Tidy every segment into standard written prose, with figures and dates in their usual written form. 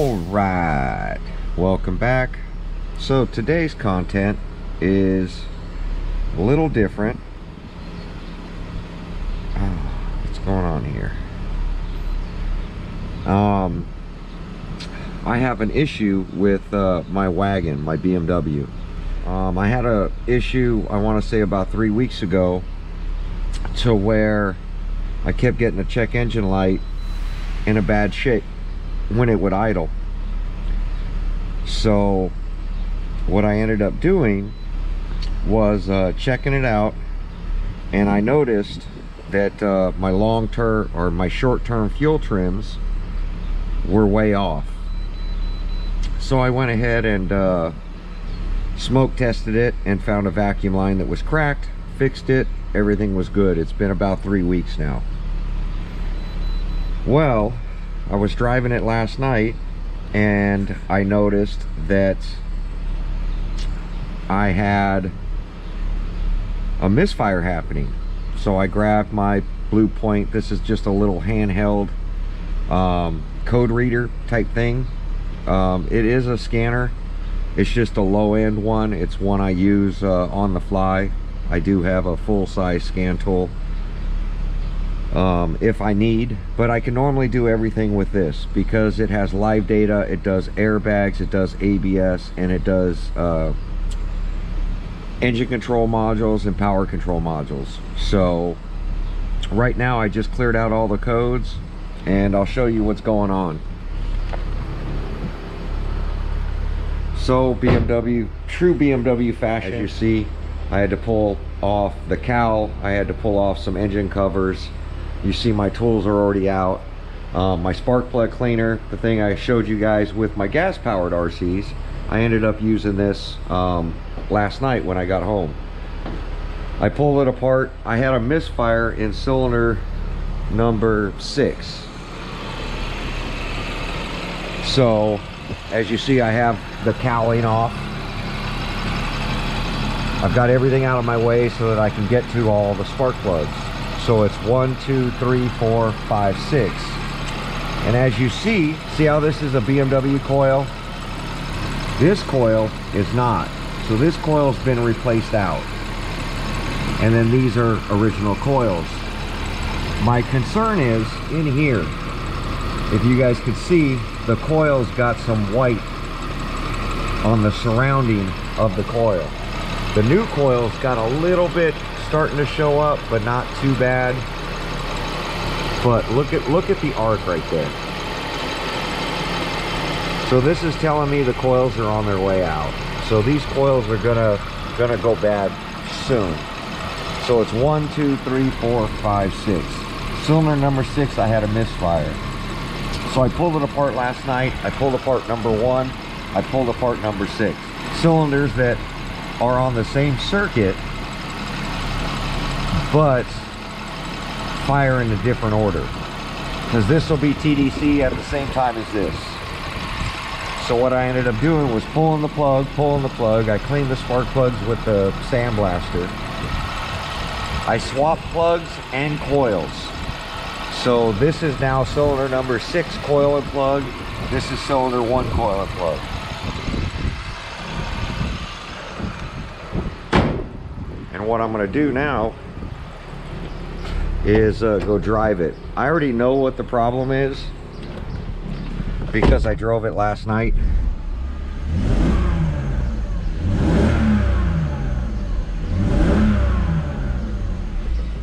All right, welcome back. So today's content is a little different. What's going on here? I have an issue with my wagon, my BMW. I had a issue, I want to say about 3 weeks ago, to where I kept getting a check engine light in a bad shape when it would idle. So what I ended up doing was checking it out, and I noticed that my long-term or my short-term fuel trims were way off. So I went ahead and smoke tested it and found a vacuum line that was cracked, fixed it, everything was good. It's been about 3 weeks now. Well, I was driving it last night and I noticed that I had a misfire happening. So I grabbed my Blue Point. This is just a little handheld code reader type thing. It is a scanner. It's just a low-end one. It's one I use on the fly. I do have a full-size scan tool if I need, but I can normally do everything with this because it has live data, it does airbags, it does ABS, and it does engine control modules and power control modules. So right now I just cleared out all the codes and I'll show you what's going on. So BMW, true BMW fashion, as you see, I had to pull off the cowl, I had to pull off some engine covers. You see my tools are already out. My spark plug cleaner, the thing I showed you guys with my gas powered RCs, I ended up using this last night when I got home. I pulled it apart. I had a misfire in cylinder number 6. So as you see, I have the cowling off. I've got everything out of my way so that I can get to all the spark plugs. So it's 1, 2, 3, 4, 5, 6. And as you see how this is a BMW coil? This coil is not. So this coil's been replaced out. And then these are original coils. My concern is in here, if you guys could see, the coil's got some white on the surrounding of the coil. The new coil's got a little bit starting to show up, but not too bad. But look at the arc right there. So this is telling me the coils are on their way out. So these coils are gonna go bad soon. So it's 1, 2, 3, 4, 5, 6. Cylinder number 6, I had a misfire. So I pulled it apart last night. I pulled apart number 1. I pulled apart number 6. Cylinders that are on the same circuit, but fire in a different order, because this will be TDC at the same time as this. So what I ended up doing was pulling the plug. I cleaned the spark plugs with the sandblaster. I swapped plugs and coils. So this is now cylinder number 6 coil and plug. This is cylinder 1 coil and plug. And what I'm going to do now is go drive it. I already know what the problem is because I drove it last night.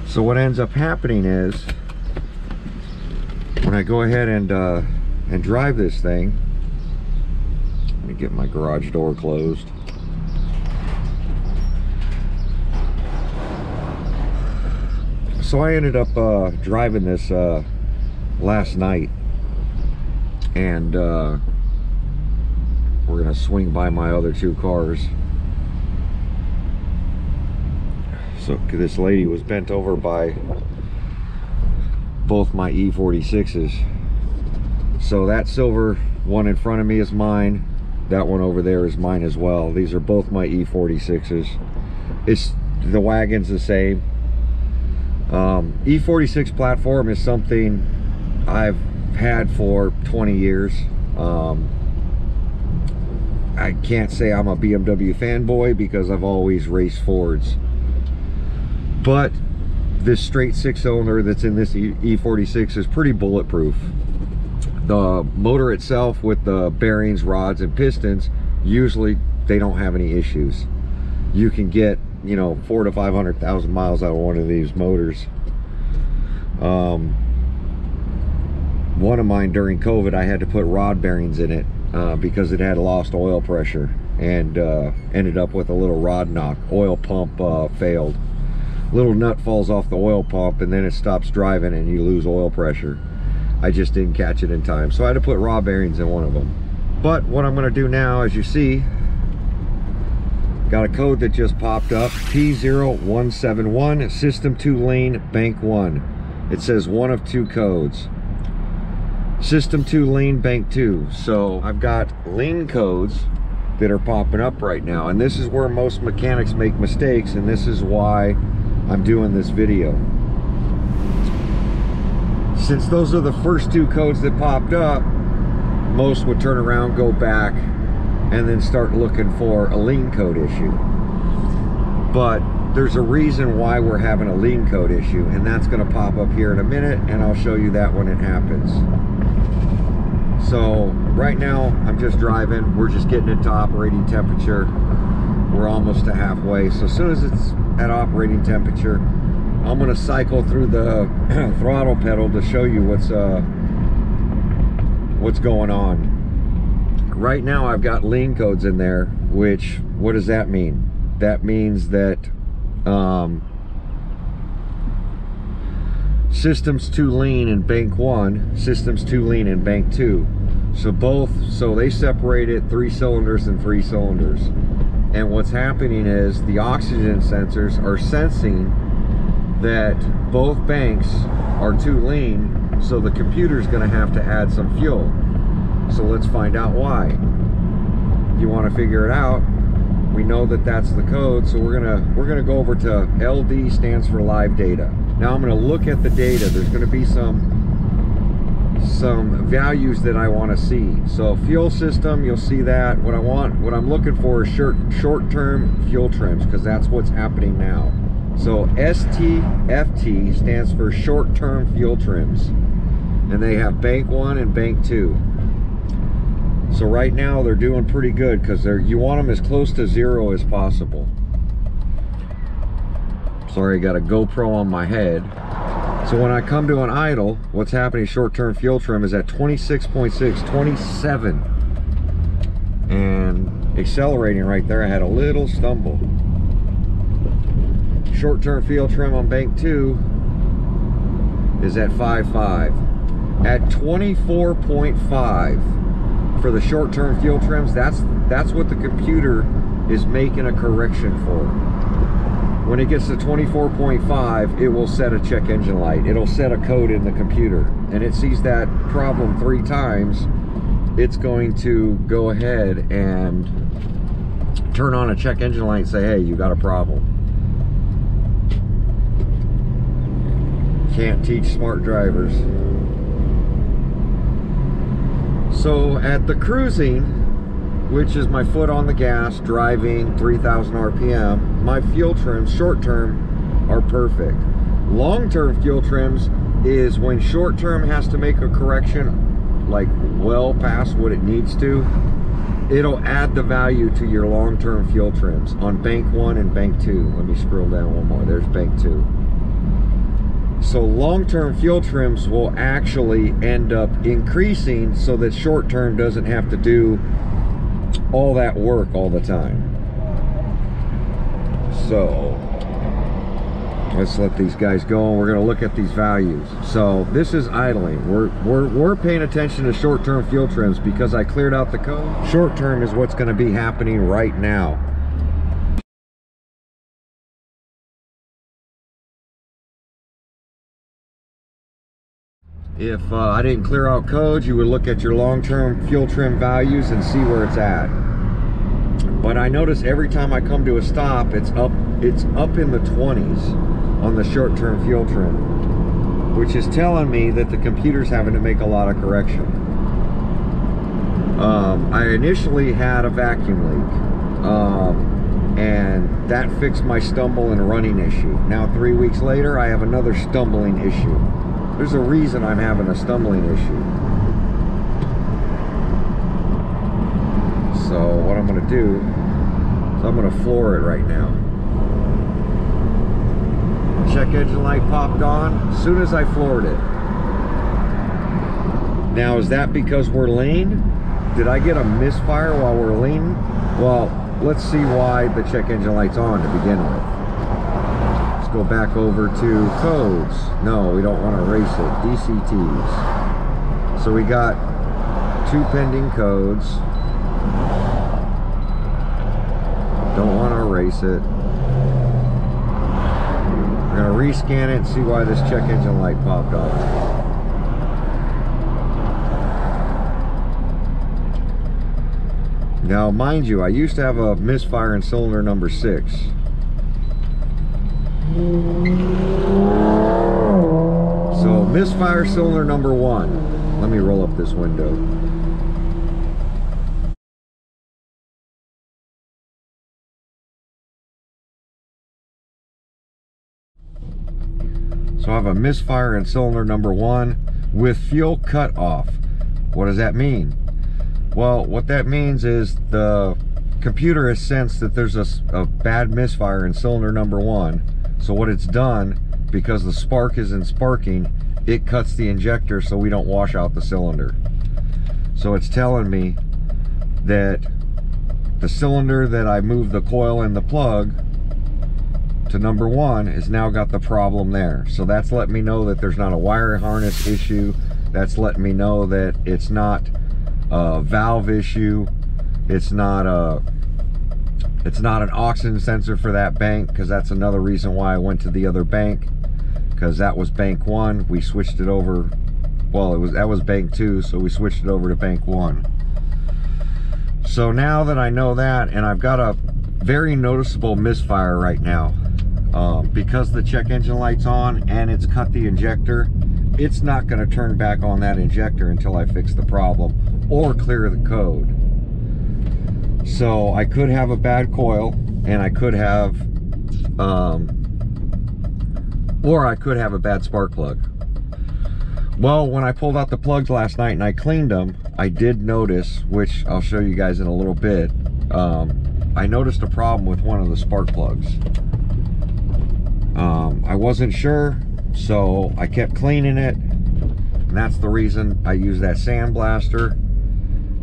So what ends up happening is when I go ahead and drive this thing, let me get my garage door closed. So I ended up driving this last night, and we're gonna swing by my other 2 cars. So this lady was bent over by both my E46s. So that silver one in front of me is mine. That one over there is mine as well. These are both my E46s. The wagon's the same. E46 platform is something I've had for 20 years. I can't say I'm a BMW fanboy because I've always raced Fords, but this straight 6-cylinder that's in this E46 is pretty bulletproof. The motor itself with the bearings, rods, and pistons, usually they don't have any issues. You can get, you know, 400,000 to 500,000 miles out of one of these motors. One of mine during COVID, I had to put rod bearings in it because it had lost oil pressure, and ended up with a little rod knock. Oil pump failed. Little nut falls off the oil pump and then it stops driving and you lose oil pressure. I just didn't catch it in time, so I had to put rod bearings in one of them. But what I'm going to do now, as you see, got a code that just popped up, P0171, System 2 Lane, Bank 1. It says one of two codes. System 2 Lane, Bank 2. So I've got lane codes that are popping up right now, and this is where most mechanics make mistakes, and this is why I'm doing this video. Since those are the first two codes that popped up, most would turn around, go back, and then start looking for a lane code issue. But there's a reason why we're having a lane code issue, and that's going to pop up here in a minute, and I'll show you that when it happens. So right now I'm just driving, we're just getting it to operating temperature. We're almost to halfway, so as soon as it's at operating temperature, I'm going to cycle through the throttle pedal to show you what's going on. Right now I've got lane codes in there, which, what does that mean? That means that Systems 2 Lean in Bank 1, Systems 2 Lean in Bank 2. So they separated 3 cylinders and 3 cylinders. And what's happening is the oxygen sensors are sensing that both banks are too lean, so the computer's going to have to add some fuel. So let's find out why. You want to figure it out. We know that that's the code, so we're gonna go over to LD, stands for live data. Now I'm going to look at the data. There's going to be some values that I want to see. So fuel system, you'll see that. What I'm looking for is short-term fuel trims, because that's what's happening now. So STFT stands for short-term fuel trims, and they have Bank 1 and Bank 2. So right now they're doing pretty good, because you want them as close to 0 as possible. Sorry, I got a GoPro on my head. So when I come to an idle, what's happening, short-term fuel trim is at 26.6, 27. And accelerating right there, I had a little stumble. Short-term fuel trim on Bank 2 is at 5.5. At 24.5 for the short-term fuel trims, that's what the computer is making a correction for. When it gets to 24.5, it will set a check engine light. It'll set a code in the computer, and it sees that problem 3 times. It's going to go ahead and turn on a check engine light and say, hey, you got a problem. Can't teach smart drivers. So at the cruising, which is my foot on the gas, driving 3,000 RPM, my fuel trims, short term, are perfect. Long term fuel trims is when short term has to make a correction, like well past what it needs to, it'll add the value to your long term fuel trims on Bank 1 and Bank 2. Let me scroll down one more, there's Bank 2. So long-term fuel trims will actually end up increasing so that short-term doesn't have to do all that work all the time. So let's let these guys go, and we're going to look at these values. So this is idling. We're paying attention to short-term fuel trims because I cleared out the code. Short-term is what's going to be happening right now. If I didn't clear out codes, you would look at your long-term fuel trim values and see where it's at. But I notice every time I come to a stop, it's up in the 20s on the short-term fuel trim, which is telling me that the computer's having to make a lot of correction. I initially had a vacuum leak, and that fixed my stumble and running issue. Now 3 weeks later, I have another stumbling issue. There's a reason I'm having a stumbling issue. So what I'm going to do is I'm going to floor it right now. Check engine light popped on as soon as I floored it. Now, is that because we're lean? Did I get a misfire while we're lean? Well, let's see why the check engine light's on to begin with. Let's go back over to codes. No, we don't want to erase it. DCTs. So we got 2 pending codes. Don't want to erase it. We're going to rescan it and see why this check engine light popped off. Now, mind you, I used to have a misfire in cylinder number 6. So, misfire cylinder number 1. Let me roll up this window. So I have a misfire in cylinder number 1 with fuel cut off. What does that mean? Well, what that means is the computer has sensed that there's a bad misfire in cylinder number 1. So what it's done, because the spark isn't sparking, it cuts the injector so we don't wash out the cylinder. So it's telling me that the cylinder that I moved the coil and the plug to number 1 has now got the problem there. So that's letting me know that there's not a wire harness issue. That's letting me know that it's not a valve issue. It's not an oxygen sensor for that bank, because that's another reason why I went to the other bank, because that was bank 1. We switched it over. Well, that was bank 2, so we switched it over to bank 1. So now that I know that, and I've got a very noticeable misfire right now, because the check engine light's on and it's cut the injector, it's not going to turn back on that injector until I fix the problem or clear the code. So I could have a bad coil, and I could have or I could have a bad spark plug. Well, when I pulled out the plugs last night and I cleaned them, I did notice, which I'll show you guys in a little bit, I noticed a problem with one of the spark plugs. I wasn't sure, so I kept cleaning it, and that's the reason I used that sandblaster.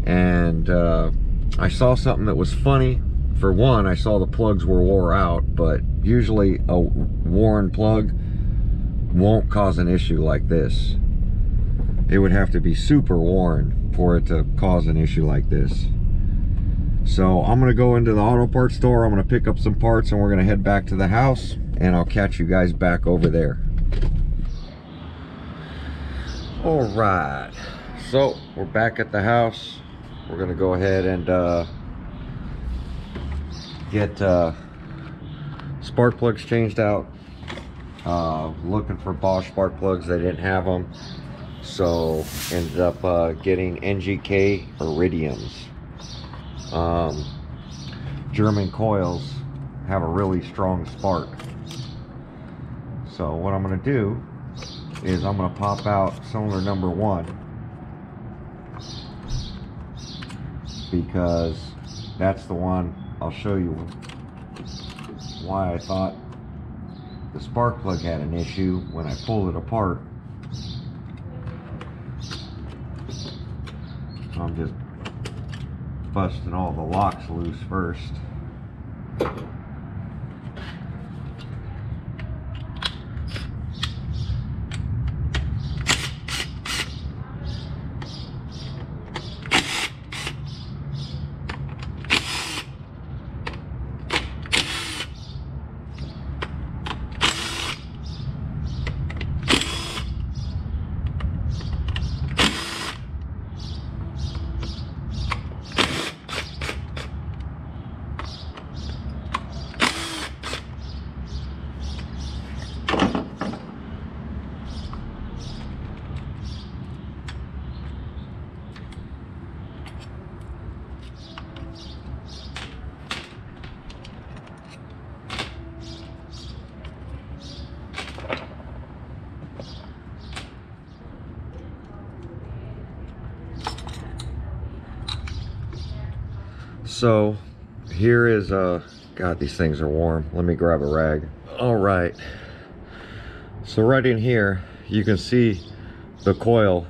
And I saw something that was funny. For one, I saw the plugs were wore out, but usually a worn plug won't cause an issue like this. It would have to be super worn for it to cause an issue like this. So I'm gonna go into the auto parts store, I'm gonna pick up some parts, and we're gonna head back to the house, and I'll catch you guys back over there. All right, so we're back at the house. We're gonna go ahead and get spark plugs changed out. Looking for Bosch spark plugs, they didn't have them, so ended up getting NGK Iridiums. German coils have a really strong spark. So what I'm going to do is I'm going to pop out cylinder number 1, because that's the one. I'll show you why I thought the spark plug had an issue when I pulled it apart. I'm just busting all the locks loose first. So here is God, these things are warm. Let me grab a rag. All right, so right in here you can see the coil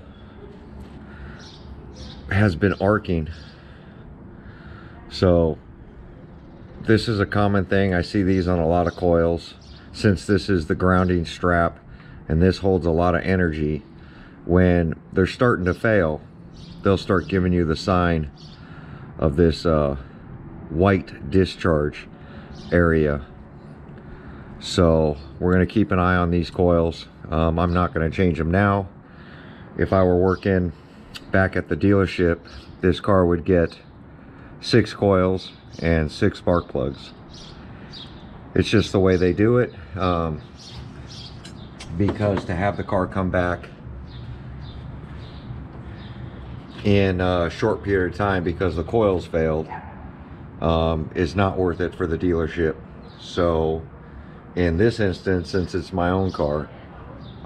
has been arcing. So this is a common thing. I see these on a lot of coils. Since this is the grounding strap and this holds a lot of energy, when they're starting to fail, they'll start giving you the sign of this white discharge area. So we're going to keep an eye on these coils. I'm not going to change them now. If I were working back at the dealership, this car would get 6 coils and 6 spark plugs. It's just the way they do it, because to have the car come back in a short period of time because the coils failed is not worth it for the dealership. So in this instance, since it's my own car,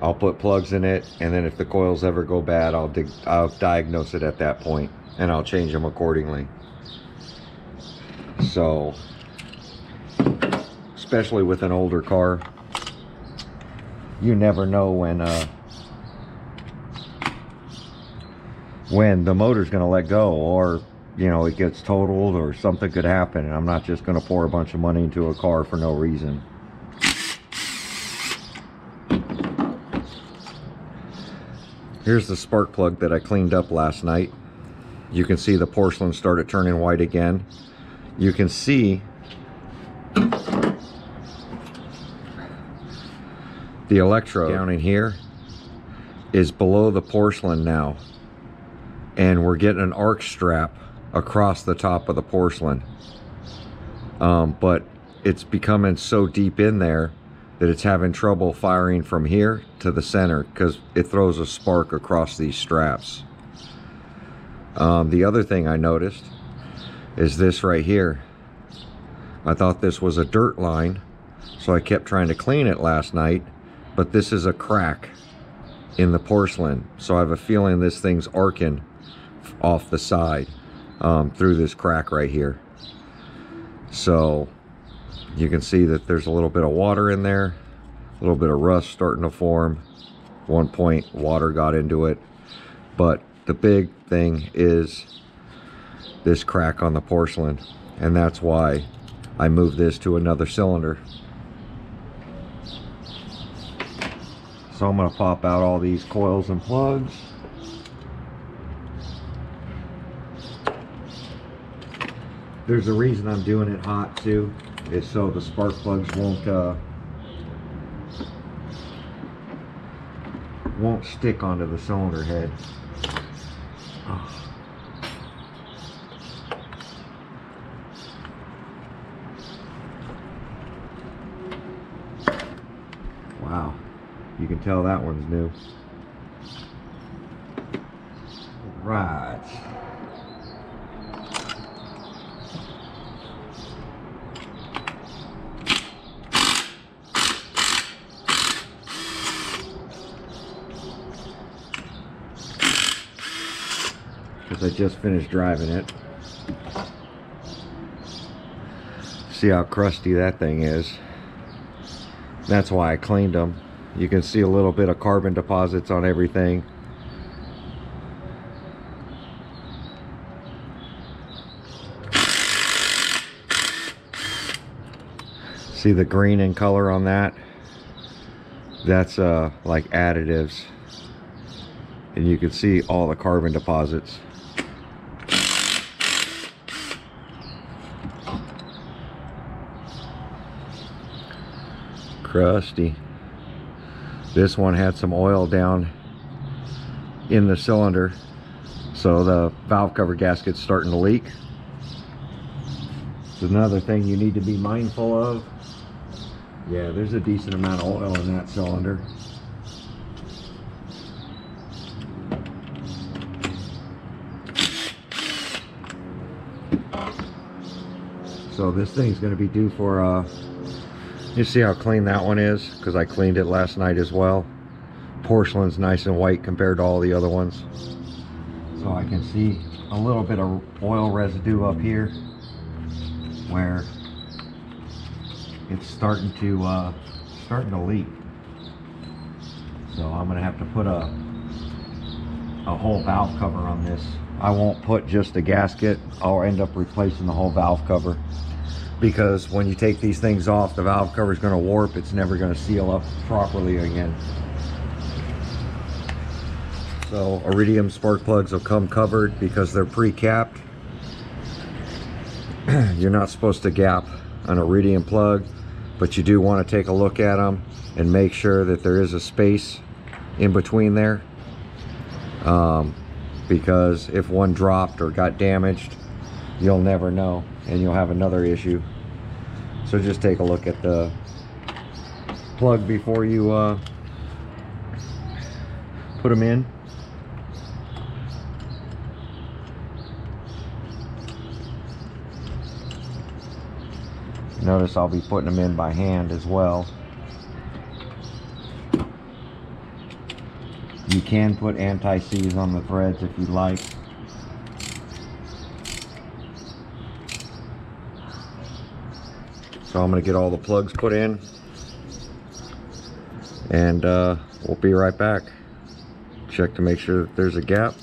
I'll put plugs in it, and then if the coils ever go bad, I'll diagnose it at that point and I'll change them accordingly. So especially with an older car, you never know when the motor's going to let go, or you know, it gets totaled or something could happen, and I'm not just going to pour a bunch of money into a car for no reason. Here's the spark plug that I cleaned up last night. You can see the porcelain started turning white again. You can see the electrode down in here is below the porcelain now, and we're getting an arc strap across the top of the porcelain, but it's becoming so deep in there that it's having trouble firing from here to the center because it throws a spark across these straps. The other thing I noticed is this right here. I thought this was a dirt line, so I kept trying to clean it last night, but this is a crack in the porcelain. So I have a feeling this thing's arcing off the side through this crack right here. So you can see that there's a little bit of water in there, a little bit of rust starting to form. One point water got into it, but the big thing is this crack on the porcelain, and that's why I moved this to another cylinder. So I'm going to pop out all these coils and plugs. There's a reason I'm doing it hot too, is so the spark plugs won't stick onto the cylinder head. Oh. Wow, you can tell that one's new. Right. Because I just finished driving it. See how crusty that thing is. That's why I cleaned them. You can see a little bit of carbon deposits on everything. See the green in color on that? That's like additives. And you can see all the carbon deposits. Crusty. This one had some oil down in the cylinder, so the valve cover gasket's starting to leak. It's another thing you need to be mindful of. Yeah, there's a decent amount of oil in that cylinder. So this thing's going to be due for you see how clean that one is, because I cleaned it last night as well. Porcelain's nice and white compared to all the other ones. So I can see a little bit of oil residue up here. where it's starting to leak. So I'm gonna have to put a whole valve cover on this. I won't put just a gasket. I'll end up replacing the whole valve cover, because when you take these things off, the valve cover is going to warp. It's never going to seal up properly again. So iridium spark plugs will come covered because they're pre-capped. You're not supposed to gap an iridium plug, but you do want to take a look at them and make sure that there is a space in between there, because if one dropped or got damaged, you'll never know and you'll have another issue. So just take a look at the plug before you put them in. Notice I'll be putting them in by hand as well. You can put anti-seize on the threads if you'd like. So I'm going to get all the plugs put in, and we'll be right back. Check to make sure that there's a gap.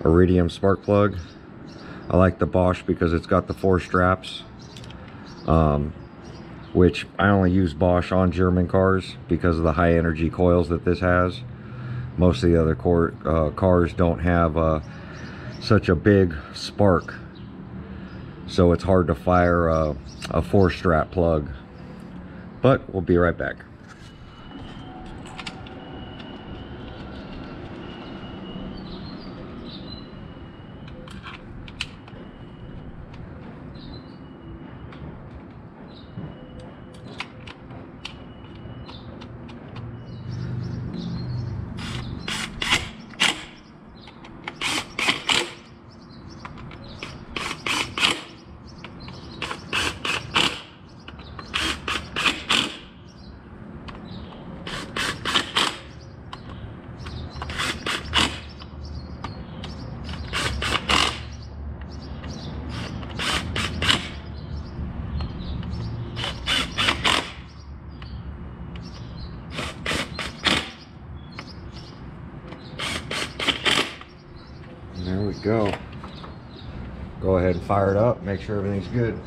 Iridium spark plug. I like the Bosch because it's got the 4 straps, which I only use Bosch on German cars because of the high energy coils that this has. Most of the other cars don't have such a big spark, so it's hard to fire a 4-strap plug. But we'll be right back. There we go. Go ahead and fire it up, make sure everything's good.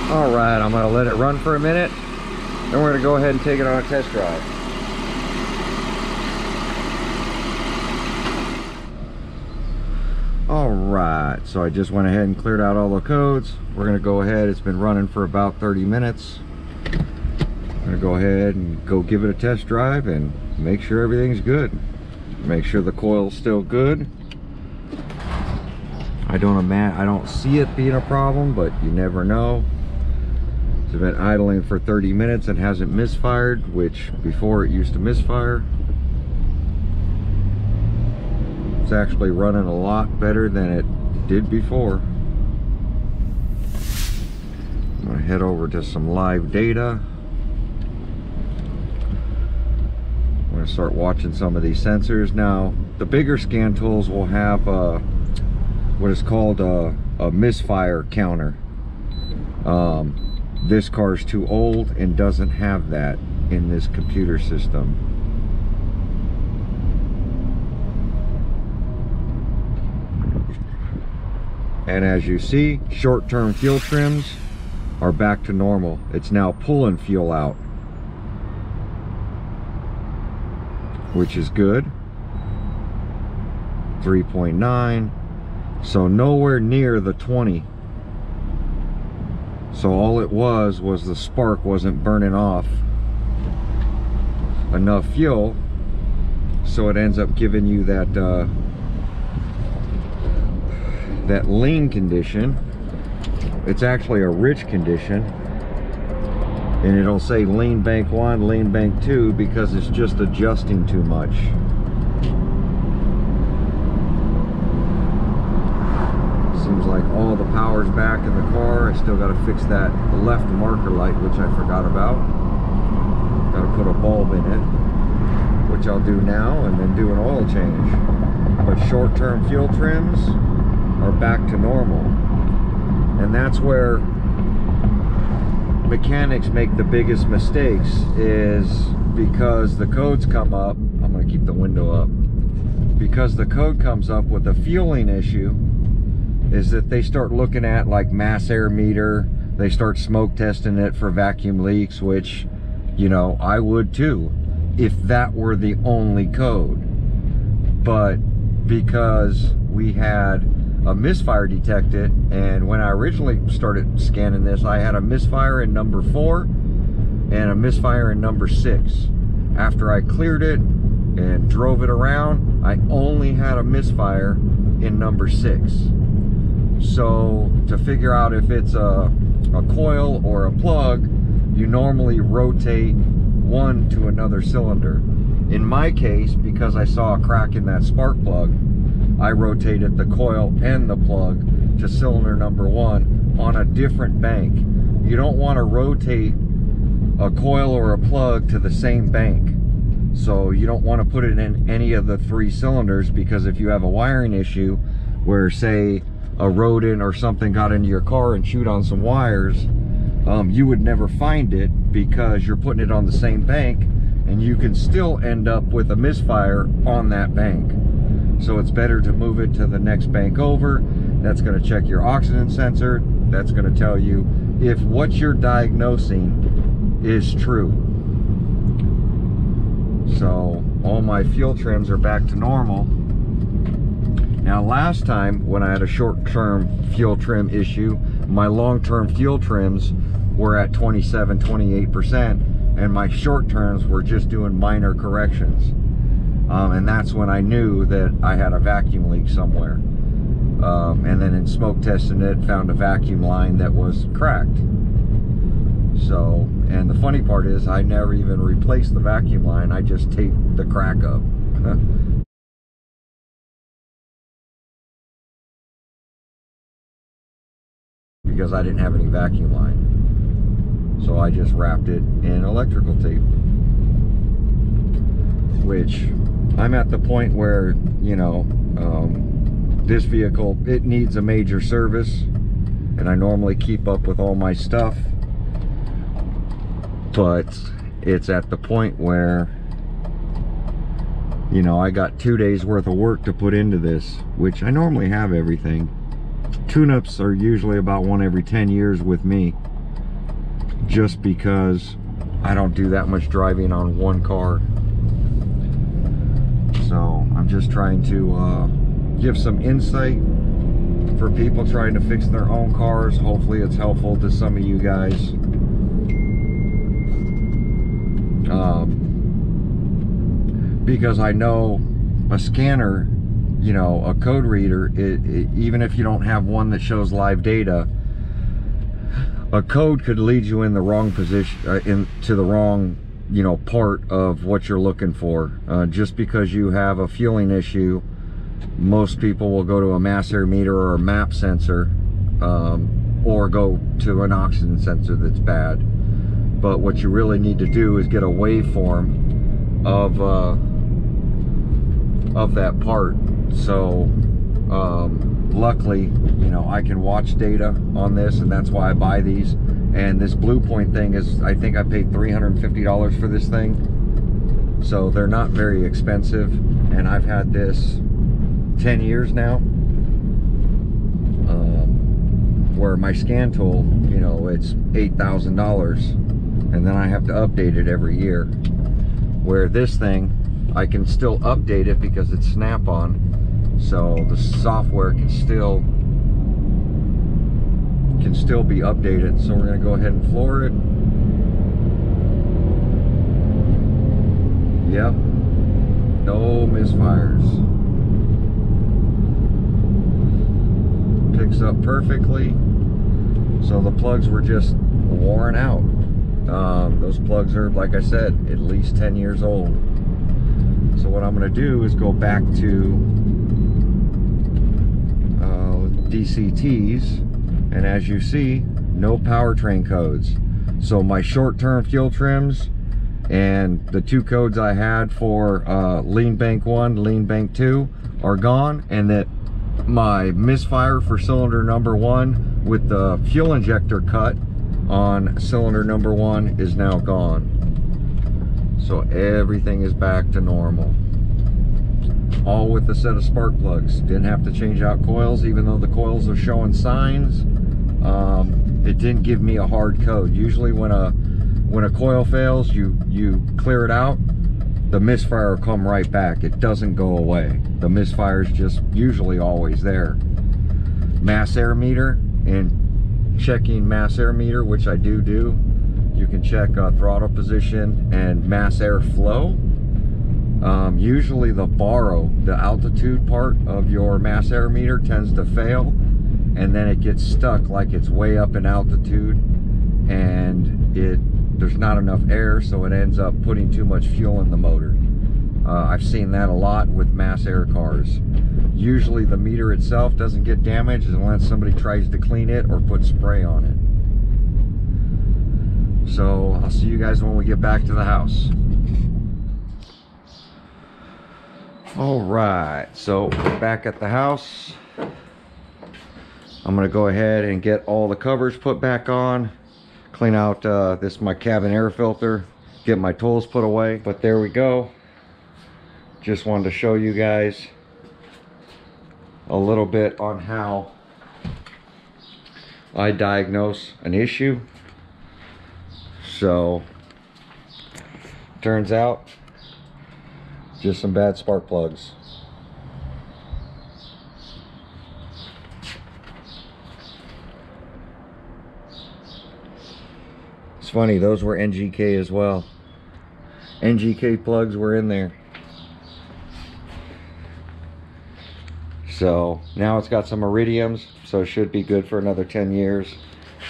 Alright, I'm going to let it run for a minute, then we're going to go ahead and take it on a test drive. Alright, so I just went ahead and cleared out all the codes. We're going to go ahead, it's been running for about 30 minutes. I'm going to go ahead and go give it a test drive and make sure everything's good. Make sure the coil's still good. I don't see it being a problem, but you never know. It's been idling for 30 minutes and hasn't misfired, which before it used to misfire. It's actually running a lot better than it did before. I'm going to head over to some live data. I'm going to start watching some of these sensors. Now, the bigger scan tools will have what is called a misfire counter. This car's too old and doesn't have that in this computer system. And as you see, short-term fuel trims are back to normal. It's now pulling fuel out, which is good. 3.9, so nowhere near the 20. So all it was the spark wasn't burning off. enough fuel, so it ends up giving you that that lean condition. It's actually a rich condition, and it'll say lean bank 1, lean bank 2 because it's just adjusting too much. Seems like all the power's back in the car. I still got to fix that left marker light, which I forgot about. Got to put a bulb in it, which I'll do now, and then do an oil change. But short-term fuel trims are back to normal, and that's where mechanics make the biggest mistakes, is because the codes come up. I'm going to keep the window up. Because the code comes up with a fueling issue, is that they start looking at like mass air meter, they start smoke testing it for vacuum leaks, which, you know, I would too if that were the only code. But because we had a misfire detected, and when I originally started scanning this, I had a misfire in number 4 and a misfire in number 6. After I cleared it and drove it around, I only had a misfire in number 6. So to figure out if it's a coil or a plug, you normally rotate one to another cylinder. In my case, because I saw a crack in that spark plug, I rotated the coil and the plug to cylinder number 1 on a different bank. You don't want to rotate a coil or a plug to the same bank. So you don't want to put it in any of the 3 cylinders, because if you have a wiring issue where, say, a rodent or something got into your car and chewed on some wires, you would never find it because you're putting it on the same bank, and you can still end up with a misfire on that bank. So it's better to move it to the next bank over. That's going to check your oxygen sensor. That's going to tell you if what you're diagnosing is true. So all my fuel trims are back to normal. Now, last time when I had a short-term fuel trim issue, my long-term fuel trims were at 27, 28%, and my short terms were just doing minor corrections. And that's when I knew that I had a vacuum leak somewhere. And then in smoke testing it, found a vacuum line that was cracked. So, and the funny part is, I never even replaced the vacuum line, I just taped the crack up. Because I didn't have any vacuum line. So I just wrapped it in electrical tape. Which, I'm at the point where, you know, this vehicle, it needs a major service, and I normally keep up with all my stuff, but it's at the point where, you know, I got 2 days worth of work to put into this, which I normally have everything. Tune-ups are usually about 1 every 10 years with me, just because I don't do that much driving on one car. So I'm just trying to give some insight for people trying to fix their own cars. Hopefully it's helpful to some of you guys. Because I know a scanner, you know, a code reader, even if you don't have one that shows live data, a code could lead you in the wrong position, into the wrong, you know, part of what you're looking for. Just because you have a fueling issue, most people will go to a mass air meter or a map sensor, or go to an oxygen sensor that's bad. But what you really need to do is get a waveform of that part. So luckily, you know, I can watch data on this, and that's why I buy these. And this Blue Point thing is, I think I paid $350 for this thing. So they're not very expensive, and I've had this 10 years now. Where my scan tool, you know, it's $8,000, and then I have to update it every year. Where this thing, I can still update it because it's Snap-on, so the software can still be updated. So we're going to go ahead and floor it. Yep, no misfires. Picks up perfectly. So the plugs were just worn out. Those plugs are, like I said, at least 10 years old. So what I'm going to do is go back to DCTs, and as you see, no powertrain codes. So my short-term fuel trims and the 2 codes I had for lean bank 1, lean bank 2 are gone, and that my misfire for cylinder number 1 with the fuel injector cut on cylinder number 1 is now gone. So everything is back to normal. All with a set of spark plugs. Didn't have to change out coils, even though the coils are showing signs. It didn't give me a hard code. Usually when a coil fails, you clear it out, the misfire will come right back. It doesn't go away. The misfire is just usually always there. Mass air meter, and checking mass air meter, which I do, you can check throttle position and mass air flow. Usually the baro, the altitude part of your mass air meter, tends to fail, and then it gets stuck like it's way up in altitude, and there's not enough air, so it ends up putting too much fuel in the motor. I've seen that a lot with mass air cars. Usually the meter itself doesn't get damaged unless somebody tries to clean it or put spray on it. So I'll see you guys when we get back to the house. All right, so we're back at the house. I'm gonna go ahead and get all the covers put back on, clean out this my cabin air filter, get my tools put away. But there we go. Just wanted to show you guys a little bit on how I diagnose an issue. So turns out just some bad spark plugs. It's funny, those were NGK as well. NGK plugs were in there. So now it's got some iridiums, so it should be good for another 10 years.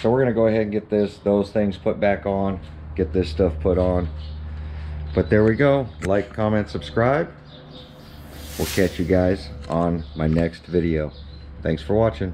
So we're gonna go ahead and get those things put back on, get this stuff put on. But there we go. Like, comment, subscribe. We'll catch you guys on my next video. Thanks for watching.